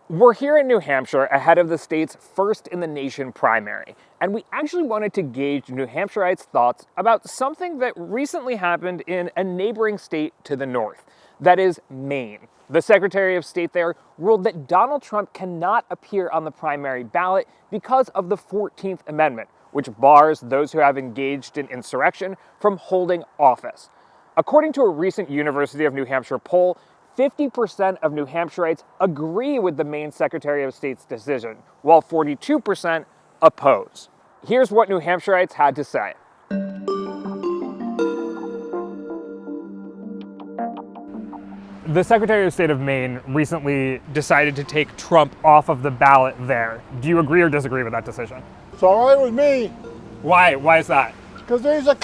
We're here in New Hampshire ahead of the state's first in the nation primary, and we actually wanted to gauge New Hampshireites' thoughts about something that recently happened in a neighboring state to the north, that is Maine. The Secretary of State there ruled that Donald Trump cannot appear on the primary ballot because of the 14th Amendment, which bars those who have engaged in insurrection from holding office. According to a recent University of New Hampshire poll, 50% of New Hampshireites agree with the Maine Secretary of State's decision, while 42% oppose. Here's what New Hampshireites had to say. The Secretary of State of Maine recently decided to take Trump off of the ballot there. Do you agree or disagree with that decision? It's all right with me. Why? Why is that? Because he's a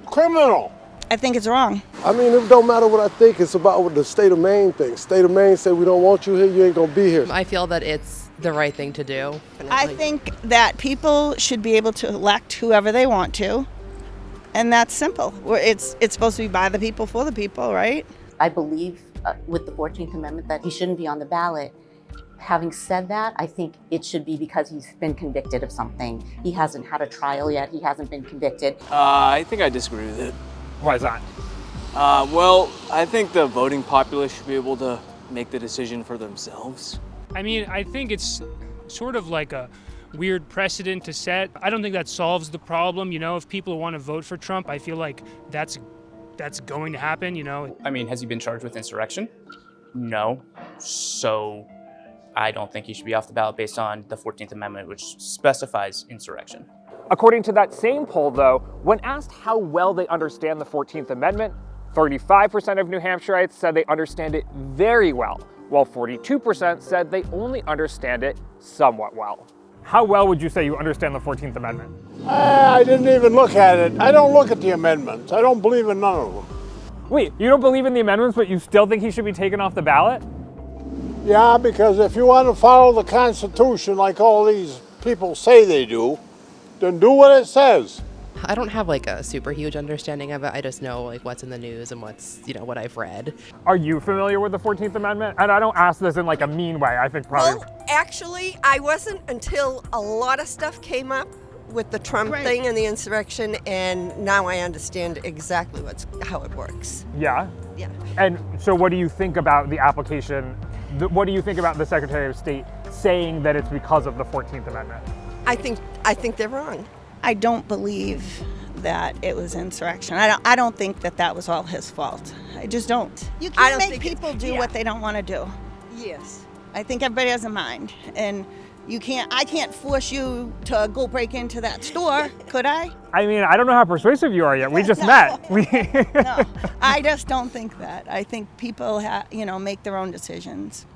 criminal. I think it's wrong. I mean, it don't matter what I think. It's about what the state of Maine thinks. State of Maine said, we don't want you here, you ain't gonna be here. I feel that it's the right thing to do. I think that people should be able to elect whoever they want to, and that's simple. It's supposed to be by the people, for the people, right? I believe with the 14th Amendment that he shouldn't be on the ballot. Having said that, I think it should be because he's been convicted of something. He hasn't had a trial yet. He hasn't been convicted. I think I disagree with it. Why is that? Well, I think the voting populace should be able to make the decision for themselves. I mean, I think it's sort of like a weird precedent to set. I don't think that solves the problem. You know, if people want to vote for Trump, I feel like that's going to happen, you know. I mean, has he been charged with insurrection? No. So I don't think he should be off the ballot based on the 14th Amendment, which specifies insurrection. According to that same poll, though, when asked how well they understand the 14th Amendment, 35% of New Hampshireites said they understand it very well, while 42% said they only understand it somewhat well. How well would you say you understand the 14th Amendment? I didn't even look at it. I don't look at the amendments. I don't believe in none of them. Wait, you don't believe in the amendments, but you still think he should be taken off the ballot? Yeah, because if you want to follow the Constitution like all these people say they do, then do what it says. I don't have like a super huge understanding of it. I just know like what's in the news and what's, what I've read. Are you familiar with the 14th Amendment? And I don't ask this in like a mean way. I think probably. Well, actually, I wasn't until a lot of stuff came up with the Trump thing and the insurrection, and now I understand exactly how it works. Yeah? Yeah. And so what do you think about the application? What do you think about the Secretary of State saying that it's because of the 14th Amendment? I think they're wrong. I don't believe that it was insurrection. I don't think that was all his fault. I just don't. You can't make people do what they don't want to do. Yes. I think everybody has a mind, and I can't force you to go break into that store, could I? I mean, I don't know how persuasive you are yet. We just met. No, I just don't think that. I think people make their own decisions.